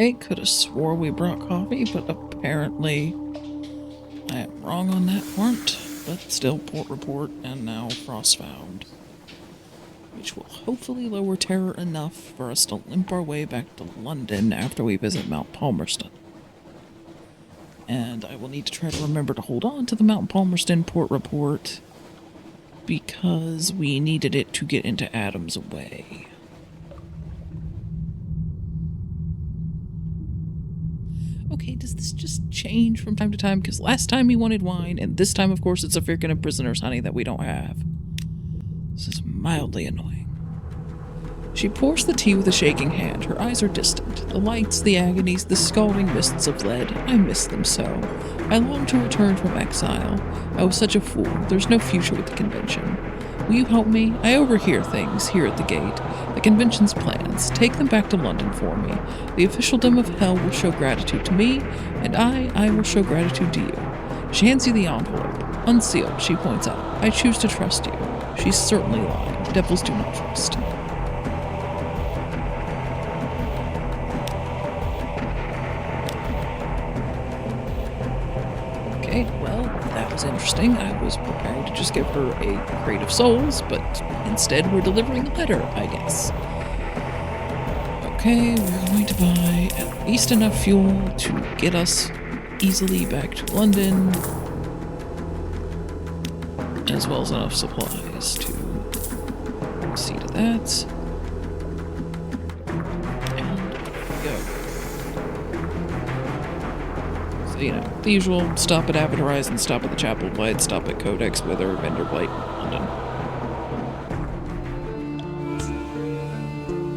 Okay, could have swore we brought coffee, but apparently I am wrong on that front. But still, port report, and now frost found. Which will hopefully lower terror enough for us to limp our way back to London after we visit Mount Palmerston. And I will need to try to remember to hold on to the Mount Palmerston port report because we needed it to get into Adams Way. Okay, does this just change from time to time? Because last time he wanted wine, and this time, of course, it's a freaking of prisoner's honey that we don't have. This is mildly annoying. She pours the tea with a shaking hand. Her eyes are distant. The lights, the agonies, the scalding mists of lead. I miss them so. I long to return from exile. I was such a fool. There's no future with the convention. Will you help me? I overhear things here at the gate. The convention's plans. Take them back to London for me. The officialdom of hell will show gratitude to me, and I will show gratitude to you. She hands you the envelope. Unsealed, she points out. I choose to trust you. She's certainly lying. Devils do not trust. Okay, well, that was interesting. I was preparing to just give her a crate of souls, but instead we're delivering a letter, I guess. Okay, we're going to buy at least enough fuel to get us easily back to London, as well as enough supplies to see to that. And go. So, you know, the usual stop at Avatarize and stop at the Chapel of Light, stop at Codex, Wither, Vanderblight, London.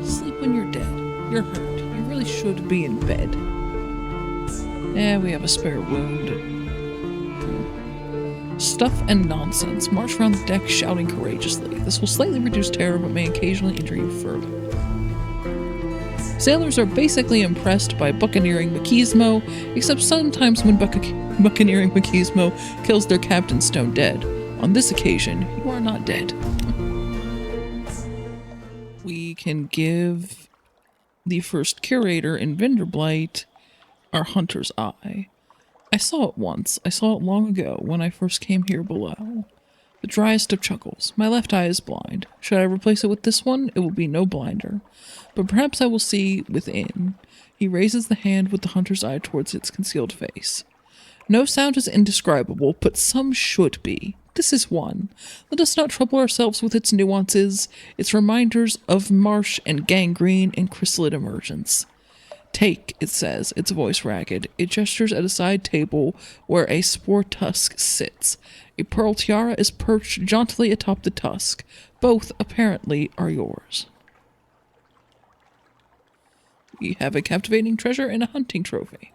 Sleep when you're dead. You're hurt. You really should be in bed. We have a spare wound. Stuff and nonsense. March around the deck shouting courageously. This will slightly reduce terror but may occasionally injure you further. Sailors are basically impressed by buccaneering machismo, except sometimes when buccaneering machismo kills their captain stone dead. On this occasion, you are not dead. We can give the first curator in Vanderblight our hunter's eye. I saw it once. I saw it long ago when I first came here below. The driest of chuckles. My left eye is blind. Should I replace it with this one? It will be no blinder. But perhaps I will see within. He raises the hand with the hunter's eye towards its concealed face. No sound is indescribable, but some should be. This is one. Let us not trouble ourselves with its nuances, its reminders of marsh and gangrene and chrysalid emergence. Take, it says, its voice ragged. It gestures at a side table where a spore tusk sits. A pearl tiara is perched jauntily atop the tusk. Both, apparently, are yours. We have a captivating treasure and a hunting trophy.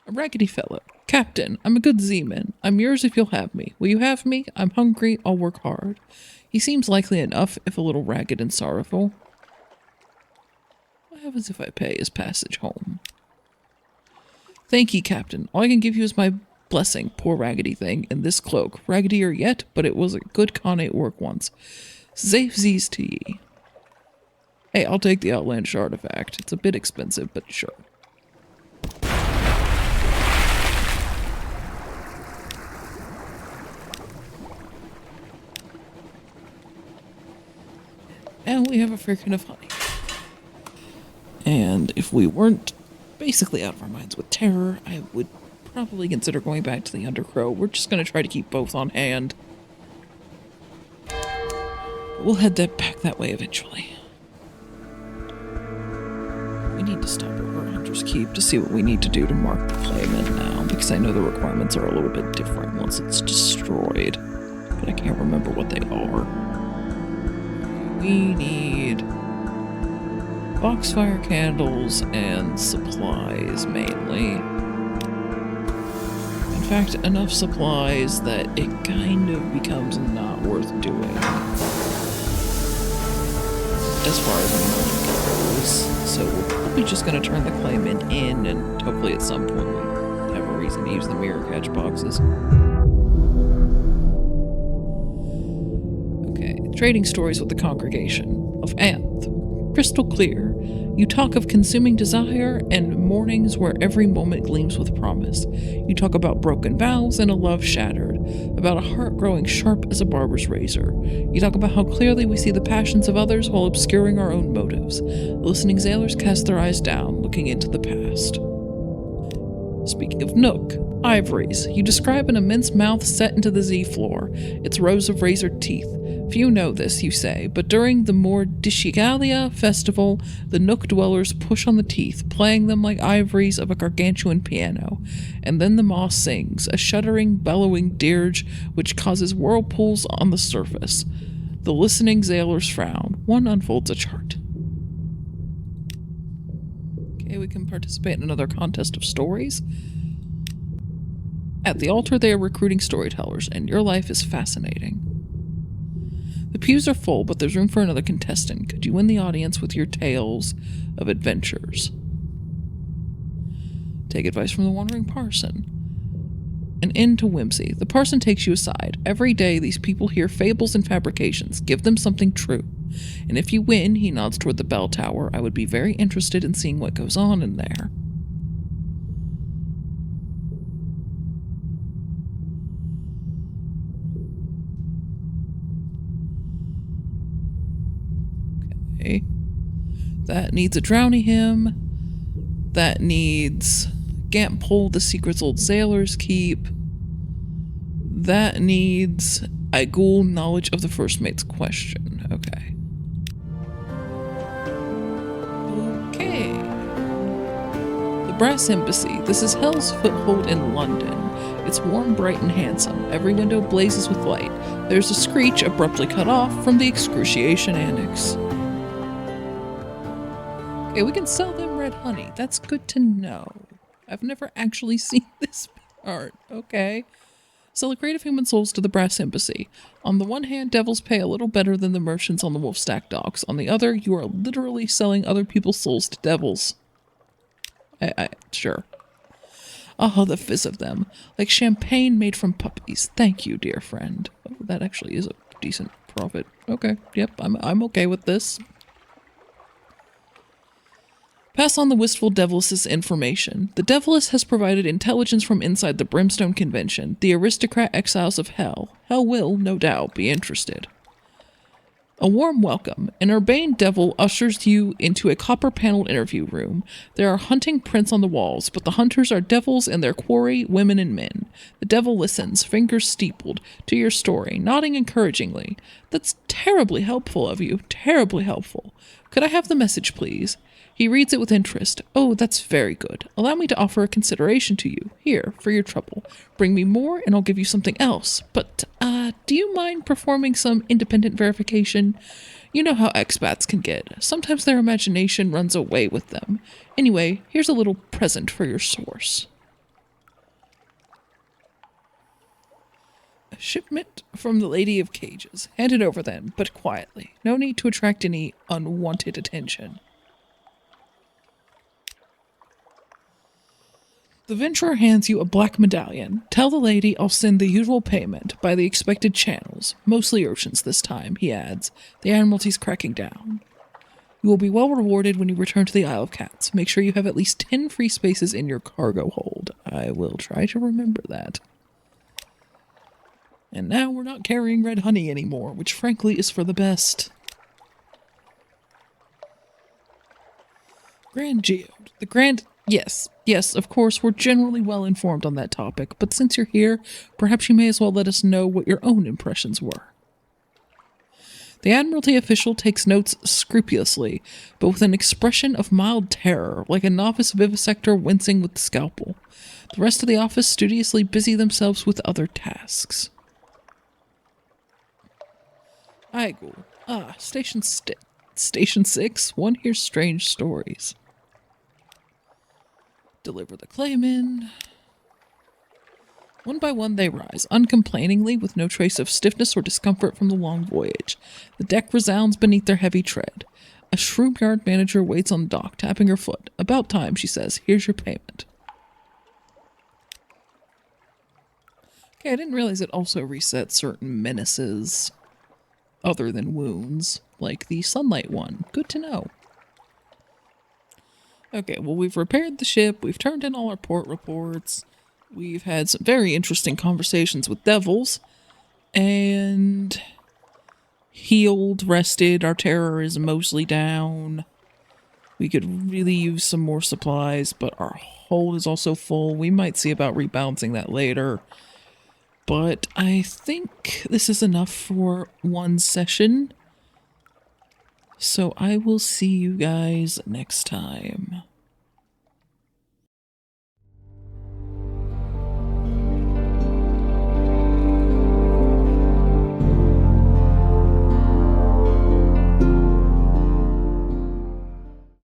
A raggedy fellow. Captain, I'm a good seaman. I'm yours if you'll have me. Will you have me? I'm hungry. I'll work hard. He seems likely enough, if a little ragged and sorrowful. What happens if I pay his passage home? Thank ye, Captain. All I can give you is my blessing, poor raggedy thing, and this cloak. Raggedier yet, but it was a good connate work once. Safe Z's to ye. Hey, I'll take the outlandish artifact. It's a bit expensive, but sure. And we have a freaking of honey. And if we weren't basically out of our minds with terror, I would probably consider going back to the Undercrow. We're just going to try to keep both on hand. We'll head back that way eventually. We need to stop over at Hunter's Keep to see what we need to do to mark the claimant now, because I know the requirements are a little bit different once it's destroyed, but I can't remember what they are. We need boxfire candles and supplies mainly. In fact, enough supplies that it kind of becomes not worth doing as far as money goes. So we're probably just going to turn the claimant in, and hopefully at some point we have a reason to use the mirror catch boxes. Okay, trading stories with the congregation of Anth. Crystal clear. You talk of consuming desire and mornings where every moment gleams with promise. You talk about broken vows and a love shattered, about a heart growing sharp as a barber's razor. You talk about how clearly we see the passions of others while obscuring our own motives. The listening sailors cast their eyes down, looking into the past. Speaking of Nook, ivories. You describe an immense mouth set into the Z floor, its rows of razored teeth. Few know this, you say, but during the Mordishigalia festival, the Nook dwellers push on the teeth, playing them like ivories of a gargantuan piano. And then the maw sings, a shuddering, bellowing dirge which causes whirlpools on the surface. The listening sailors frown. One unfolds a chart. Okay, we can participate in another contest of stories. At the altar, they are recruiting storytellers, and your life is fascinating. The pews are full, but there's room for another contestant. Could you win the audience with your tales of adventures? Take advice from the wandering parson. An end to whimsy. The parson takes you aside. Every day, these people hear fables and fabrications. Give them something true. And if you win, he nods toward the bell tower. I would be very interested in seeing what goes on in there. Okay. That needs a drowning hymn. That needs Gamp Pole, the secrets old sailors keep. That needs Aigul, knowledge of the first mate's question. Okay. Okay. The Brass Embassy. This is Hell's foothold in London. It's warm, bright, and handsome. Every window blazes with light. There's a screech abruptly cut off from the excruciation annex. Okay, we can sell them red honey. That's good to know. I've never actually seen this part. Okay. Sell a crate of human souls to the Brass Embassy. On the one hand, devils pay a little better than the merchants on the Wolfstack docks. On the other, you are literally selling other people's souls to devils. Sure. Oh, the fizz of them. Like champagne made from puppies. Thank you, dear friend. Oh, that actually is a decent profit. Okay, yep, I'm okay with this. Pass on the wistful Devilis' information. The Devilis has provided intelligence from inside the Brimstone Convention, the aristocrat exiles of Hell. Hell will, no doubt, be interested. A warm welcome. An urbane devil ushers you into a copper-paneled interview room. There are hunting prints on the walls, but the hunters are devils and their quarry, women and men. The devil listens, fingers steepled, to your story, nodding encouragingly. That's terribly helpful of you, terribly helpful. Could I have the message, please? He reads it with interest. Oh, that's very good. Allow me to offer a consideration to you. Here, for your trouble. Bring me more and I'll give you something else. But, do you mind performing some independent verification? You know how expats can get. Sometimes their imagination runs away with them. Anyway, here's a little present for your source. A shipment from the Lady of Cages. Hand it over then, but quietly. No need to attract any unwanted attention. The venturer hands you a black medallion. Tell the lady I'll send the usual payment by the expected channels. Mostly oceans this time, he adds. The Admiralty's cracking down. You will be well rewarded when you return to the Isle of Cats. Make sure you have at least 10 free spaces in your cargo hold. I will try to remember that. And now we're not carrying red honey anymore, which frankly is for the best. Grand Geode. The Grand... Yes, of course, we're generally well informed on that topic, but since you're here, perhaps you may as well let us know what your own impressions were. The Admiralty official takes notes scrupulously, but with an expression of mild terror, like a novice vivisector wincing with the scalpel. The rest of the office studiously busy themselves with other tasks. Aigul. Station 6. One hears strange stories. Deliver the claim in. One by one they rise, uncomplainingly, with no trace of stiffness or discomfort from the long voyage. The deck resounds beneath their heavy tread. A shroom yard manager waits on the dock, tapping her foot. About time, she says. Here's your payment. Okay, I didn't realize it also resets certain menaces other than wounds, like the sunlight one. Good to know. Okay, well, we've repaired the ship, we've turned in all our port reports, we've had some very interesting conversations with devils, and healed, rested, our terror is mostly down. We could really use some more supplies, but our hold is also full. We might see about rebalancing that later. But I think this is enough for one session. So I will see you guys next time.